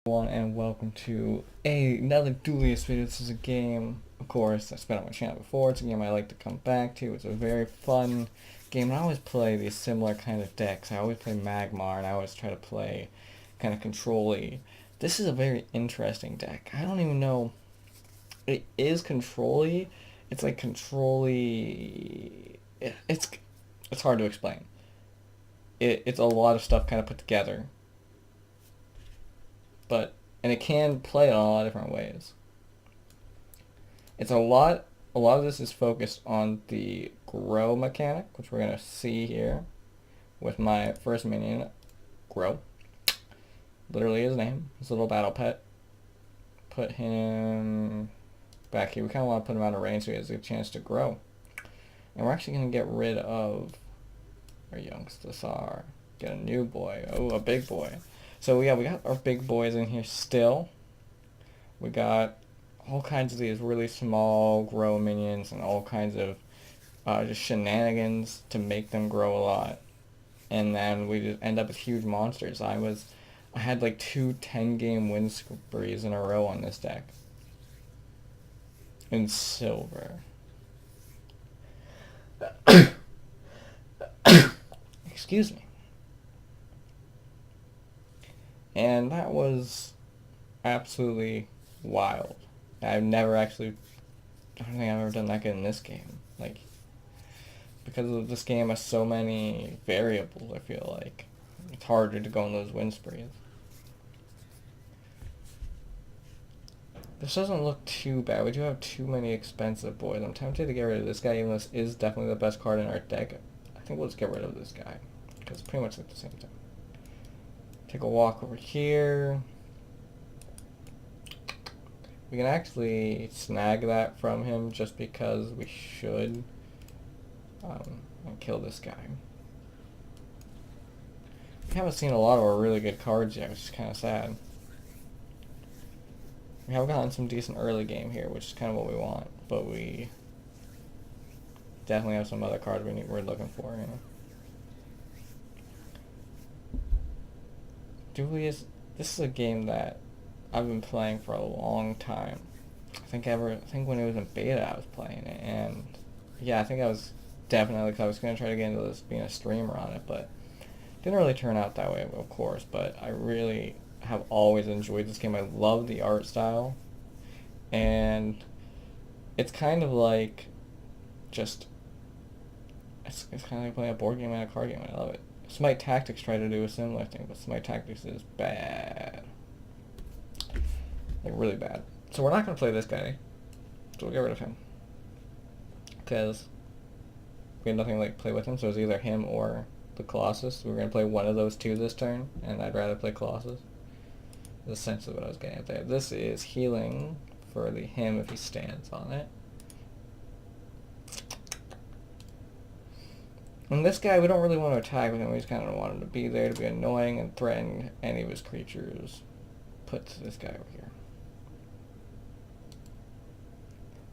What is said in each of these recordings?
And welcome to another Duelyst video. This is a game, of course, I've been on my channel before. It's a game I like to come back to. It's a very fun game. I always play these similar kind of decks. I always play Magmar, and I always try to play kind of control-y. This is a very interesting deck. I don't even know. It is control-y. It's like control-y. It's hard to explain. It's a lot of stuff kind of put together. And it can play in a lot of different ways. A lot of this is focused on the grow mechanic, which we're gonna see here with my first minion, Grow. Literally his name, his little battle pet. Put him back here. We kind of want to put him out of range so he has a chance to grow. And we're actually gonna get rid of our youngster Sar. Get a new boy. Oh, a big boy. So yeah, we got our big boys in here still. We got all kinds of these really small grow minions and all kinds of just shenanigans to make them grow a lot. And then we just end up with huge monsters. I had like 2 10-game win sprees in a row on this deck. In silver. Excuse me. And that was absolutely wild. I don't think I've ever done that good in this game. Like, because of this game has so many variables, I feel like it's harder to go on those win sprees. This doesn't look too bad. We do have too many expensive boys. I'm tempted to get rid of this guy, even though this is definitely the best card in our deck. I think we'll just get rid of this guy, because it's pretty much like the same thing. Take a walk over here. We can actually snag that from him just because we should. And kill this guy. We haven't seen a lot of our really good cards yet, which is kind of sad. We have gotten some decent early game here, which is kind of what we want, but we definitely have some other cards we're looking for, you know. Duelyst, this is a game that I've been playing for a long time. I think when it was in beta I was playing it, and yeah, I think I was definitely, because I was going to try to get into this being a streamer on it, but it didn't really turn out that way, of course. But I really have always enjoyed this game. I love the art style, and it's kind of like it's kind of like playing a board game and a card game. I love it. Smite Tactics tried to do a similar thing, but Smite Tactics is bad. Like, really bad. So we're not going to play this guy. So we'll get rid of him. Because we have nothing to like play with him, so it's either him or the Colossus. We're going to play one of those two this turn, and I'd rather play Colossus. That's essentially what I was getting at there. This is healing for the him if he stands on it. And this guy, we don't really want to attack with him. We just kind of want him to be there to be annoying and threaten any of his creatures. Put this guy over here.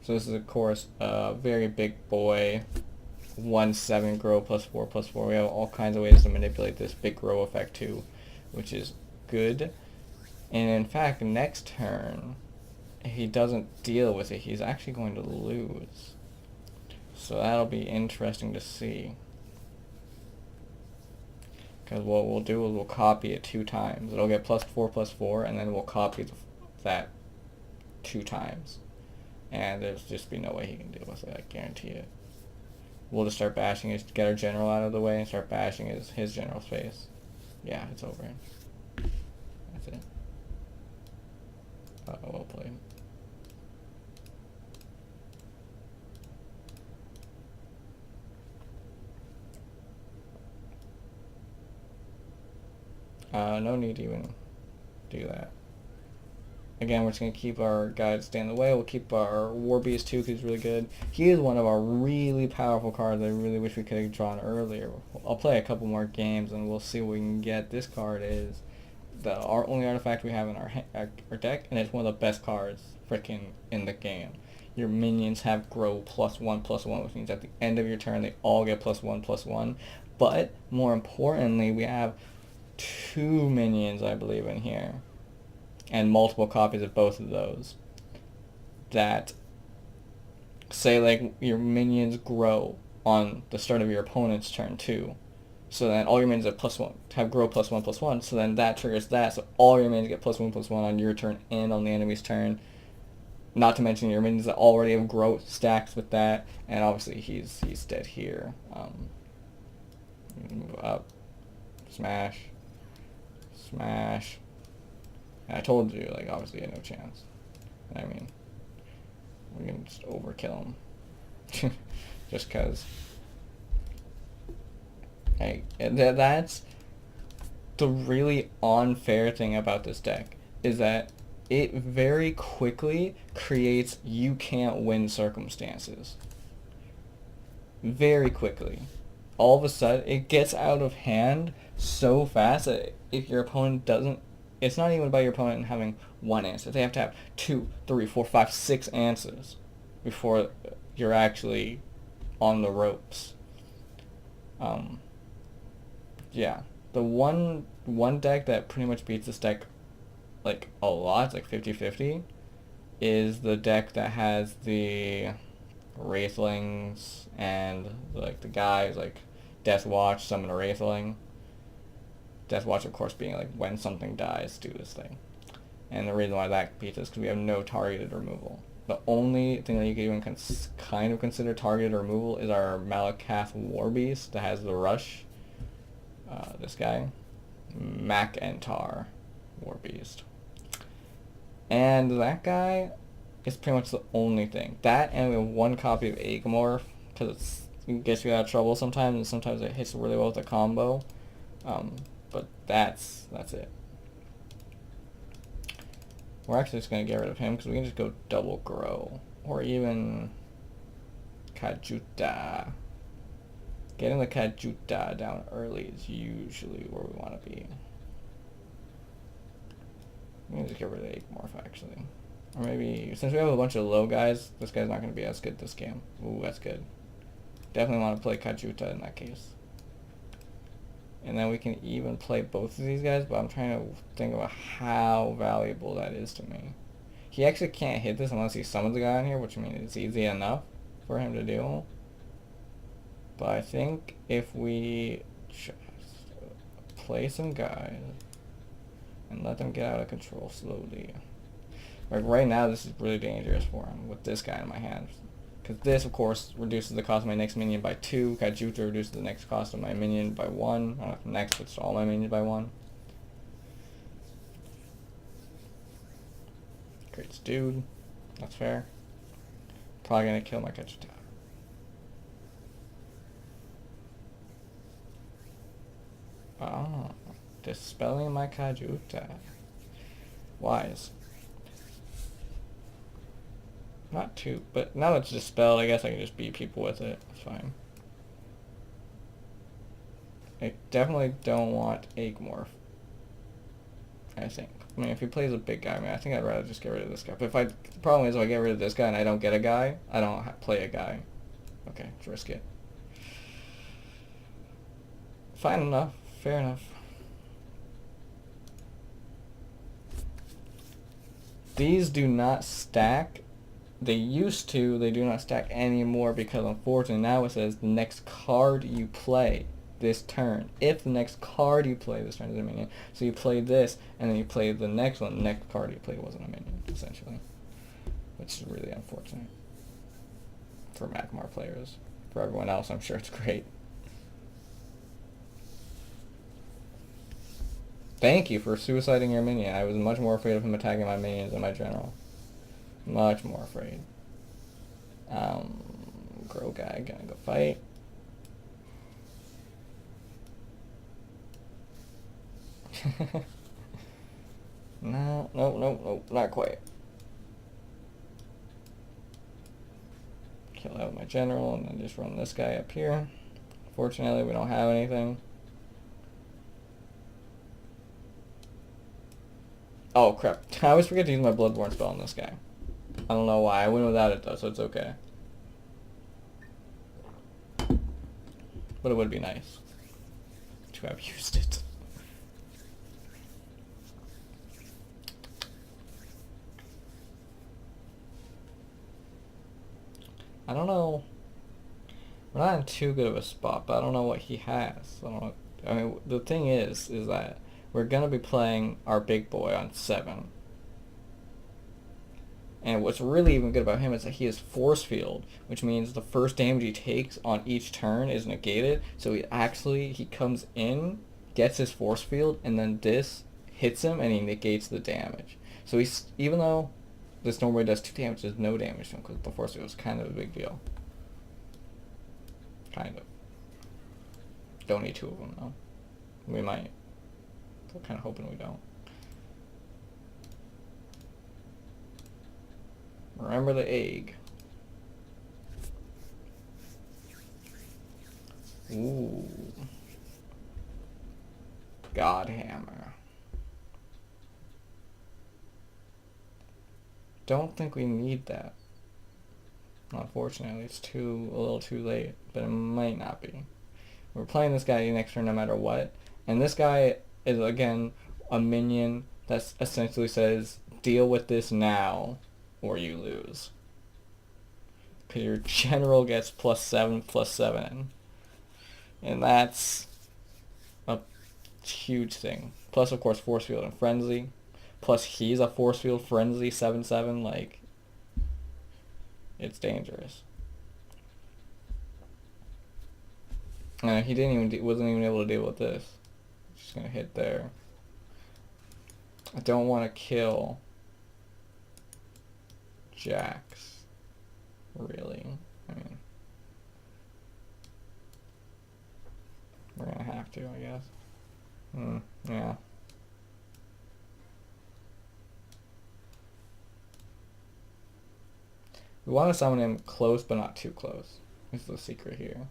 So this is, of course, a very big boy. 1/7 grow +4/+4. We have all kinds of ways to manipulate this big grow effect too, which is good. And in fact, next turn, if he doesn't deal with it, he's actually going to lose. So that'll be interesting to see. Because what we'll do is we'll copy it 2 times. It'll get +4/+4, and then we'll copy that 2 times. And there's just be no way he can deal with it, I guarantee it. We'll just start bashing get our general out of the way and start bashing his general's face. Yeah, it's over. That's it. Well played. No need to even do that. Again, we're just going to keep our guy to stay in the way. We'll keep our War Beast too, because he's really good. He is one of our really powerful cards I really wish we could have drawn earlier. I'll play a couple more games and we'll see what we can get. This card is our only artifact we have in our deck, and it's one of the best cards freaking in the game. Your minions have grow +1/+1, which means at the end of your turn they all get +1/+1. But more importantly, we have 2 minions, I believe, in here. and multiple copies of both of those, that say like your minions grow on the start of your opponent's turn too. So then all your minions have +1, have grow +1/+1. So then that triggers that. So all your minions get +1/+1 on your turn and on the enemy's turn. Not to mention your minions that already have grow stacks with that. And obviously he's dead here. Move up, smash, smash. And I told you, like, obviously he had no chance. I mean, we're gonna just overkill him, just cause. Hey, that's the really unfair thing about this deck, is that it very quickly creates you can't win circumstances. Very quickly. All of a sudden, it gets out of hand so fast that if your opponent doesn't, it's not even about your opponent having one answer. They have to have 2, 3, 4, 5, 6 answers before you're actually on the ropes. Yeah, the one deck that pretty much beats this deck like a lot, it's like 50-50, is the deck that has the Wraithlings and like the guys like Death Watch, summon a Wraithling. Death Watch, of course, being like when something dies, do this thing. And the reason why that beats is because we have no targeted removal. The only thing that you can even kind of consider targeted removal is our Malakath Warbeast that has the Rush. This guy, Mac-Entar Warbeast. And that guy is pretty much the only thing. That, and we have one copy of Agmorph, because it gets you out of trouble sometimes, and sometimes it hits really well with a combo. But that's it. We're actually just going to get rid of him, because we can just go double grow. Or even Kajuta. Getting the Kajuta down early is usually where we want to be. I'm going to just get rid of Agmorph, actually. Or maybe, since we have a bunch of low guys, this guy's not going to be as good this game. Ooh, that's good. Definitely want to play Kajuta in that case. And then we can even play both of these guys, but I'm trying to think about how valuable that is to me. He actually can't hit this unless he summons a guy on here, which means it's easy enough for him to do. But I think if we just play some guys and let them get out of control slowly. Like right now, this is really dangerous for him with this guy in my hand. Because this, of course, reduces the cost of my next minion by 2. Kajuta reduces the next cost of my minion by 1. I don't know if next, but it's all my minions by 1. Creates dude. That's fair. Probably gonna kill my Kajuta. Oh, dispelling my Kajuta. Wise. Not too, but now that it's dispelled, I guess I can just beat people with it. It's fine. I definitely don't want Agmorph. I think. I mean, if he plays a big guy, I mean, I think I'd rather just get rid of this guy. But the problem is if I get rid of this guy and I don't get a guy, I don't play a guy. Okay, let's risk it. Fine enough. Fair enough. These do not stack. They used to. They do not stack anymore because unfortunately now it says the next card you play this turn. If the next card you play this turn is a minion. So you play this and then you play the next one. The next card you play wasn't a minion, essentially. Which is really unfortunate. For magmar players. For everyone else, I'm sure it's great. Thank you for suiciding your minion. I was much more afraid of him attacking my minions than my general. Much more afraid. Grow guy, gonna go fight. No, not quite. Kill out my general and then just run this guy up here. Fortunately, we don't have anything. Oh crap, I always forget to use my Bloodborne spell on this guy. I don't know why, I went without it though, so it's okay. But it would be nice to have used it. I don't know. We're not in too good of a spot, but I don't know what he has. I don't know. I mean, the thing is that we're gonna be playing our big boy on 7. And what's really even good about him is that he has force field, which means the first damage he takes on each turn is negated. So he comes in, gets his force field, and then this hits him and he negates the damage. So he's, even though this normally does 2 damage, there's no damage to him because the force field is kind of a big deal. Kind of. Don't need 2 of them though. We might. We're kind of hoping we don't. Remember the egg. Ooh. God hammer. Don't think we need that. Unfortunately, it's a little too late, but it might not be. We're playing this guy next turn no matter what, and this guy is again a minion that essentially says, deal with this now, or you lose. Because your general gets +7/+7. And that's a huge thing. Plus, of course, force field and frenzy. Plus, he's a force field frenzy 7/7. Like, it's dangerous. He wasn't even able to deal with this. Just gonna hit there. I don't want to kill Jax, really. I mean, we're gonna have to, I guess. Yeah. We want to summon him close, but not too close. This is the secret here.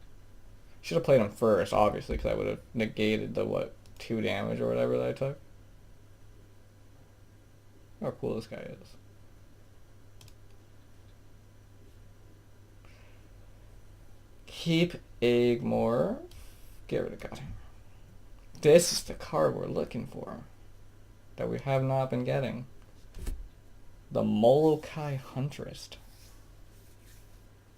Should have played him first, obviously, because I would have negated the, 2 damage or whatever that I took. How cool this guy is. Keep Egmore. Get rid of God. This is the card we're looking for. That we have not been getting. The Molokai Huntress.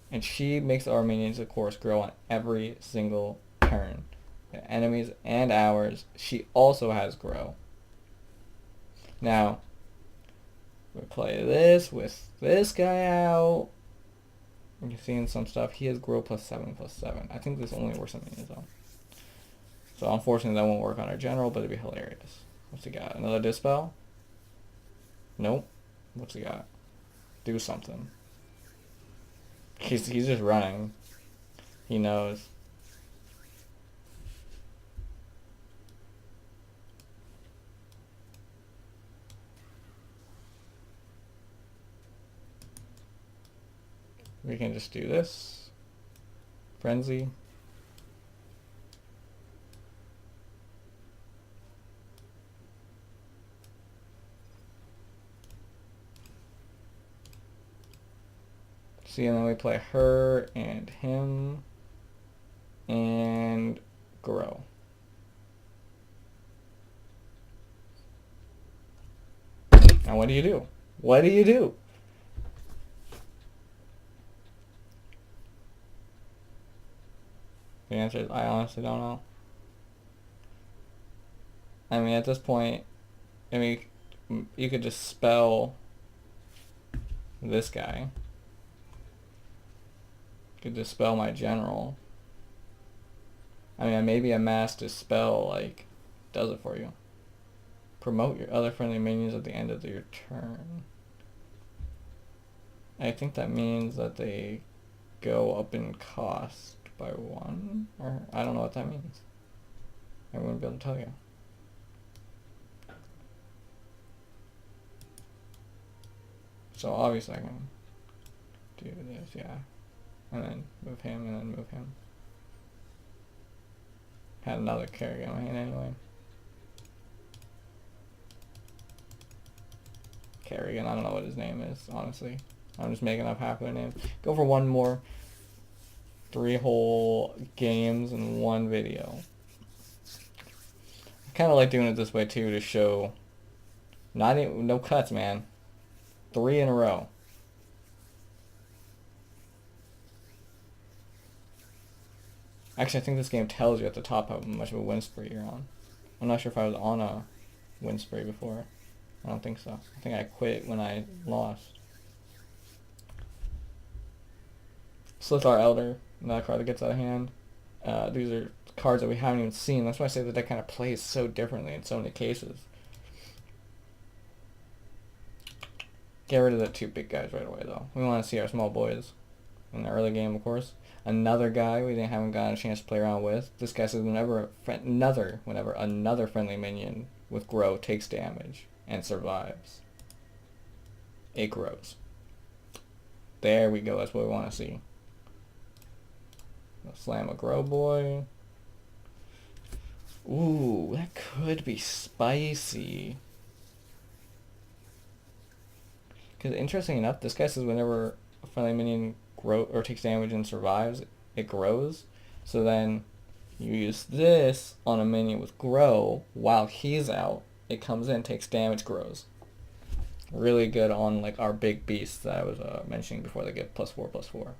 And she makes our minions, of course, grow on every single turn. The enemies and ours. She also has grow. Now, we play this with this guy out. You're seeing some stuff. He has grow +7/+7. I think this only works on minions though. So unfortunately that won't work on our general, but it'd be hilarious. What's he got? Another dispel? Nope. What's he got? Do something. He's just running. He knows. We can just do this. Frenzy. See, and then we play her and him and grow. Now what do you do? What do you do? The answer is I honestly don't know. I mean, at this point, I mean, you could just spell this guy. You could dispel my general. I mean, maybe a mass dispel, like, does it for you. Promote your other friendly minions at the end of your turn. I think that means that they go up in cost by 1, or I don't know what that means. I wouldn't be able to tell you. So obviously I can do this, yeah. And then move him, and then move him. Had another carry on my hand anyway. Kerrigan, I don't know what his name is, honestly. I'm just making up half of their names. Go for one more. 3 whole games in 1 video. I kind of like doing it this way too, to show no cuts, man. 3 in a row. Actually, I think this game tells you at the top how much of a win spree you're on. I'm not sure if I was on a win spree before. I don't think so. I think I quit when I lost. Slithar Elder, another card that gets out of hand. These are cards that we haven't even seen. That's why I say that deck kind of plays so differently in so many cases. Get rid of the two big guys right away, though. We want to see our small boys in the early game, of course. Another guy we haven't gotten a chance to play around with. This guy says whenever another friendly minion with grow takes damage and survives, it grows. There we go. That's what we want to see. Slam a grow boy. Ooh, that could be spicy. Because interesting enough, this guy says whenever a friendly minion takes damage and survives, it grows. So then you use this on a minion with grow while he's out. It comes in, takes damage, grows. Really good on like our big beasts that I was mentioning before. They get +4/+4.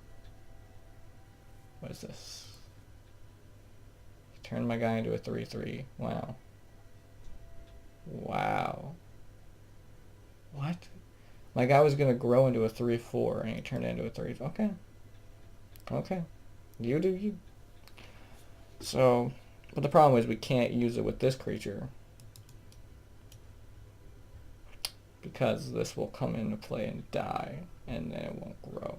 What is this? Turn my guy into a 3/3. Wow. Wow. What? My guy was going to grow into a 3/4 and he turned it into a 3. Okay. Okay. You do you. So, but the problem is we can't use it with this creature. Because this will come into play and die. And then it won't grow.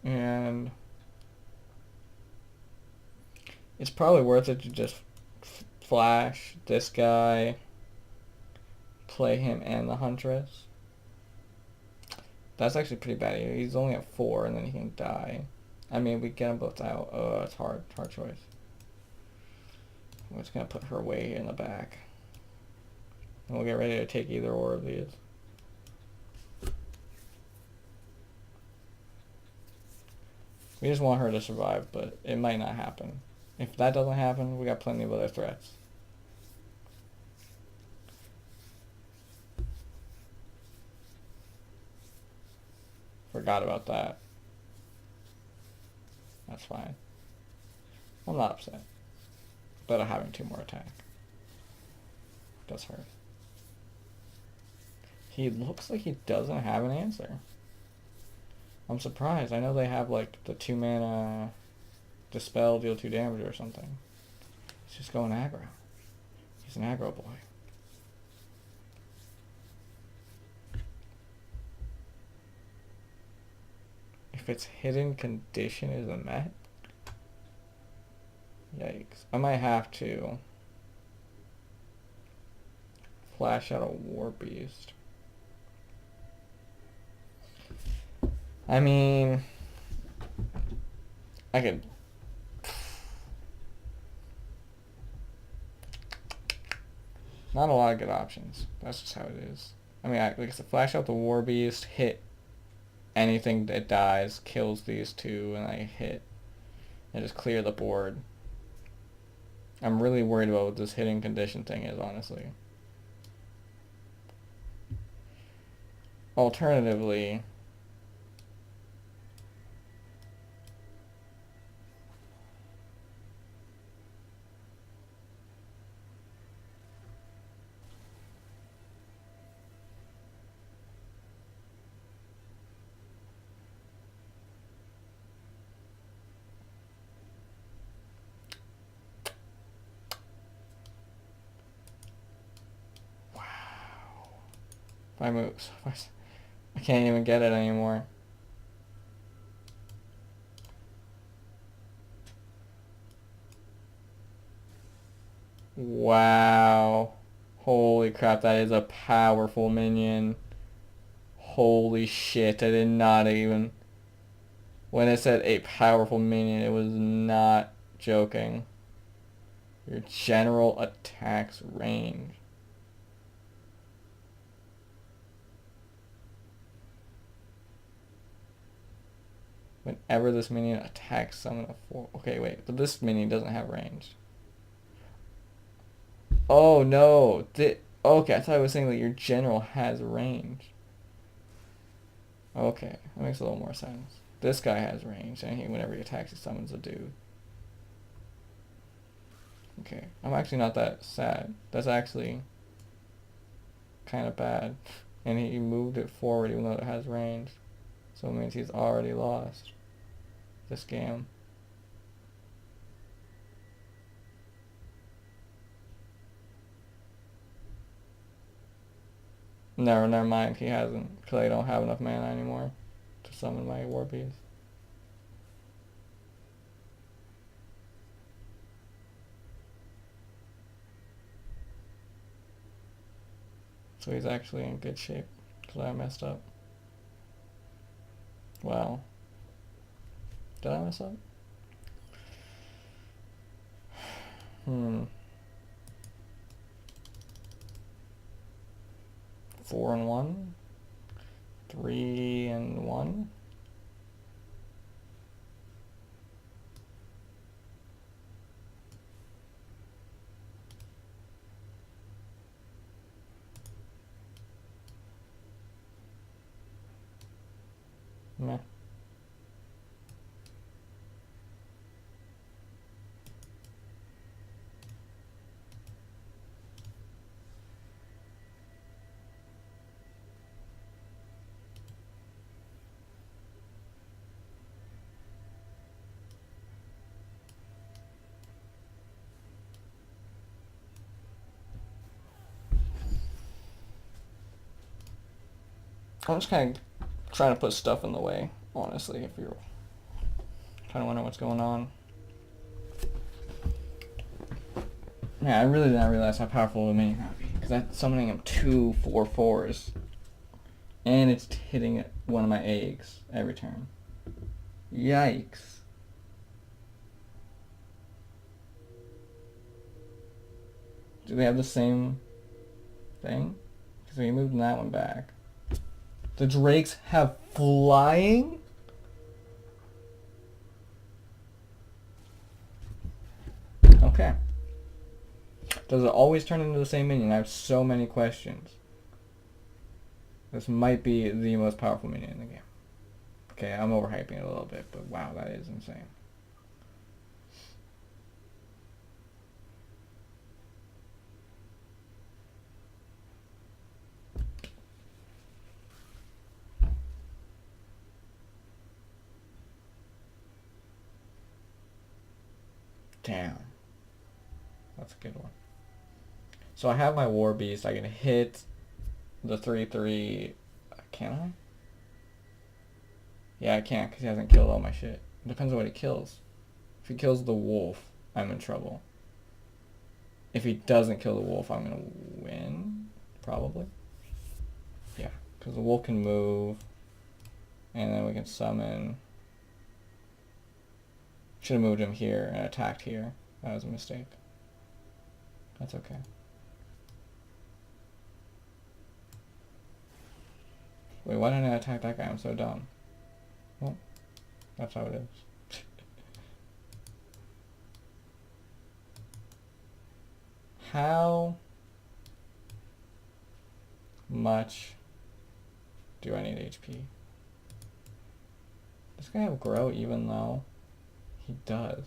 And it's probably worth it to just flash this guy, play him and the Huntress. That's actually pretty bad. He's only at 4 and then he can die. I mean, we get them both out. It's hard choice. We're just going to put her way in the back. And we'll get ready to take either or of these. We just want her to survive, but it might not happen. If that doesn't happen, we got plenty of other threats. Forgot about that. That's fine. I'm not upset. But having 2 more attack does hurt. He looks like he doesn't have an answer. I'm surprised. I know they have like the 2 mana dispel, deal 2 damage or something. He's just going aggro. He's an aggro boy. If its hidden condition isn't met, yikes. I might have to flash out a War Beast. I mean, I could. Not a lot of good options. That's just how it is. I mean, like I said, flash out the War Beast, hit anything that dies, kills these 2, and I hit. And just clear the board. I'm really worried about what this hidden condition thing is, honestly. Alternatively, my moves. I can't even get it anymore. Wow. Holy crap, that is a powerful minion. Holy shit, I did not even... When it said a powerful minion, it was not joking. Your general attack's range. Whenever this minion attacks, summon a 4... Okay, wait, but this minion doesn't have range. Oh, no. Okay, I thought I was saying that your general has range. Okay, that makes a little more sense. This guy has range, and whenever he attacks, he summons a dude. Okay, I'm actually not that sad. That's actually kind of bad. And he moved it forward even though it has range. So it means he's already lost this game. Never mind. He hasn't, because I don't have enough mana anymore to summon my war beast. So he's actually in good shape, because I messed up. Wow. Did I mess up? 4-1, 3-1. Meh. I'm just kind of trying to put stuff in the way, honestly, if you're kind of wondering what's going on. Yeah, I really did not realize how powerful the minion would be, because I'm summoning him 2 4/4s, and it's hitting one of my eggs every turn. Yikes. Do they have the same thing? Because we moved that one back. The drakes have flying? Okay. Does it always turn into the same minion? I have so many questions. This might be the most powerful minion in the game. Okay, I'm overhyping it a little bit, but wow, that is insane. Damn. That's a good one. So I have my War Beast. I can hit the 3/3. Can I? Yeah, I can't because he hasn't killed all my shit. It depends on what he kills. If he kills the wolf, I'm in trouble. If he doesn't kill the wolf, I'm going to win. Probably. Yeah, because the wolf can move. And then we can summon. Should have moved him here and attacked here. That was a mistake. That's okay. Wait, why didn't I attack that guy? I'm so dumb. Well, that's how it is. How much do I need HP? Does this guy have grow even though he does?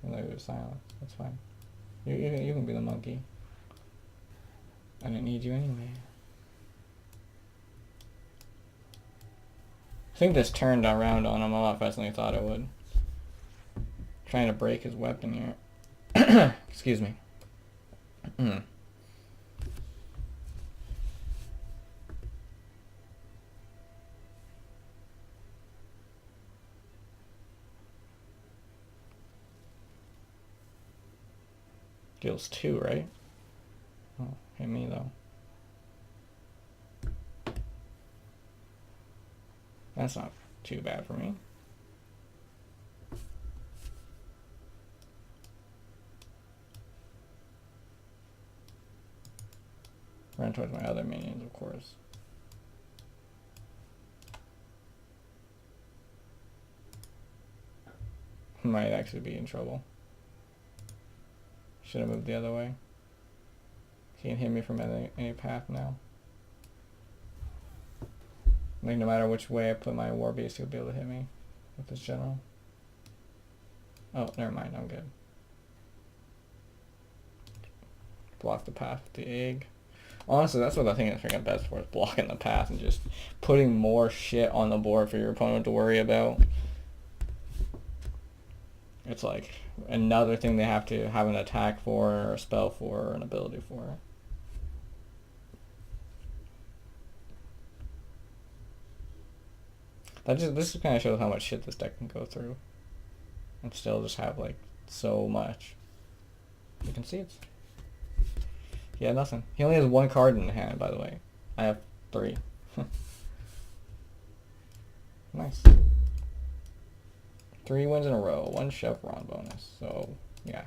Even though he was silent. That's fine. You can be the monkey. I didn't need you anyway. I think this turned around on him a lot faster than I thought it would. Trying to break his weapon here. Excuse me. Deals 2, right? Oh, hit me though. That's not too bad for me. Run towards my other minions, of course. Might actually be in trouble. Should have moved the other way. He can hit me from any path now. Like, no matter which way I put my war beast, he'll be able to hit me with his general. Oh, never mind, I'm good. Block the path with the egg. Honestly, that's what I think is freaking best for, is blocking the path and just putting more shit on the board for your opponent to worry about. It's like another thing they have to have an attack for, or a spell for, or an ability for. This kind of shows how much shit this deck can go through, and still just have like so much. You can see it. He had nothing. He only has one card in hand, by the way. I have 3. Nice. 3 wins in a row, 1 chevron bonus. So yeah.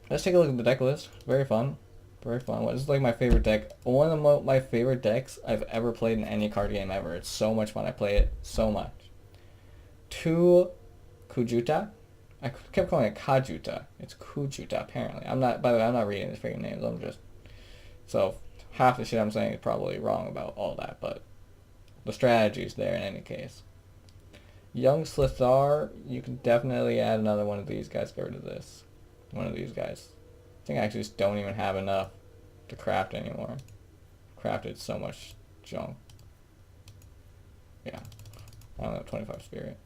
Let's take a look at the deck list. Very fun. Very fun. This is like my favorite deck. One of my favorite decks I've ever played in any card game ever. It's so much fun. I play it so much. 2 Kujuta. I kept calling it Kajuta. It's Kujuta, apparently. By the way, I'm not reading these freaking names. So half the shit I'm saying is probably wrong about all that, but the strategy's there in any case. Young Slithar, you can definitely add another one of these guys. Get rid of this. One of these guys. I think I actually just don't even have enough to craft anymore. Crafted so much junk. Yeah. I don't have 25 spirit.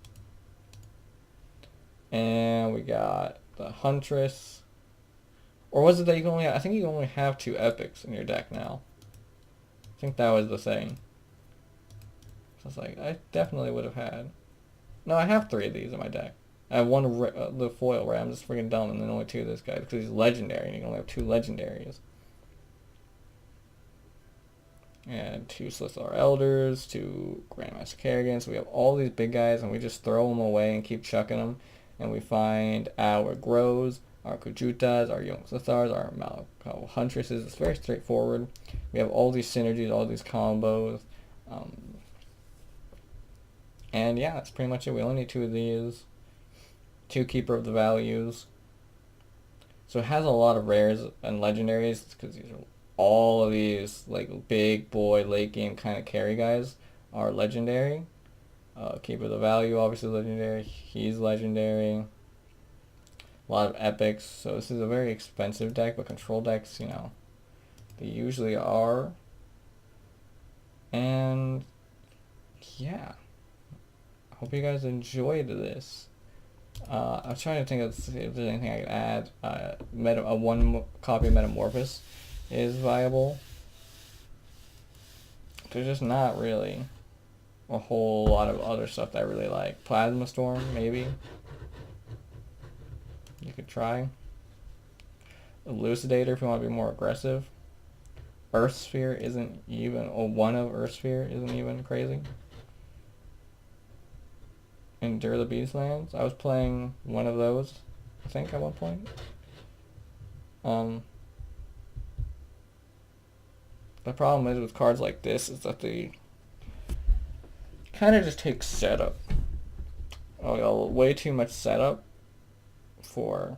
And we got the Huntress. Or was it that you can only have, I think you can only have 2 epics in your deck now. I think that was the thing. So it's like, I definitely would have had. No, I have 3 of these in my deck. I have 1 the foil where I'm just freaking dumb, and then only 2 of this guy because he's legendary and you can only have 2 legendaries. And 2 Slithar Elders, 2 Grandmaster Kerrigans. So we have all these big guys and we just throw them away and keep chucking them. And we find our Grows, our Kujutas, our Young Slithars, our Malakal Huntresses. It's very straightforward. We have all these synergies, all these combos. And yeah, that's pretty much it. We only need 2 of these. 2 Keeper of the Values. So it has a lot of rares and legendaries because all of these like big boy late game kind of carry guys are legendary. Keeper of the Value, obviously legendary. He's legendary. A lot of epics. So this is a very expensive deck, but control decks, you know, they usually are. And yeah, I hope you guys enjoyed this. I'm trying to think of if there's anything I could add. A 1 copy of Metamorphosis is viable. There's just not really a whole lot of other stuff that I really like. Plasma Storm, maybe. You could try. Elucidator if you want to be more aggressive. Earth Sphere isn't even, or 1 of Earth Sphere isn't even crazy. Endure the Beastlands. I was playing 1 of those, I think, at one point. The problem is with cards like this is that they kind of just take setup. Way too much setup for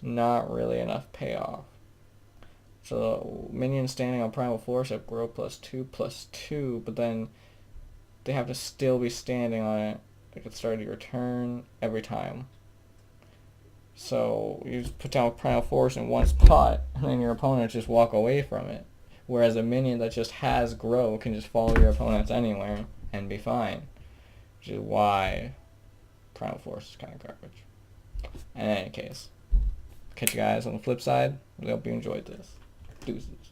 not really enough payoff. So minions standing on Primal Force have grow +2/+2, but then they have to still be standing on it at the start of your turn every time. So you just put down Primal Force in one spot, and then your opponent just walk away from it. Whereas a minion that just has grow can just follow your opponents anywhere and be fine. Which is why Primal Force is kind of garbage. In any case, catch you guys on the flip side. We hope you enjoyed this. Deuces.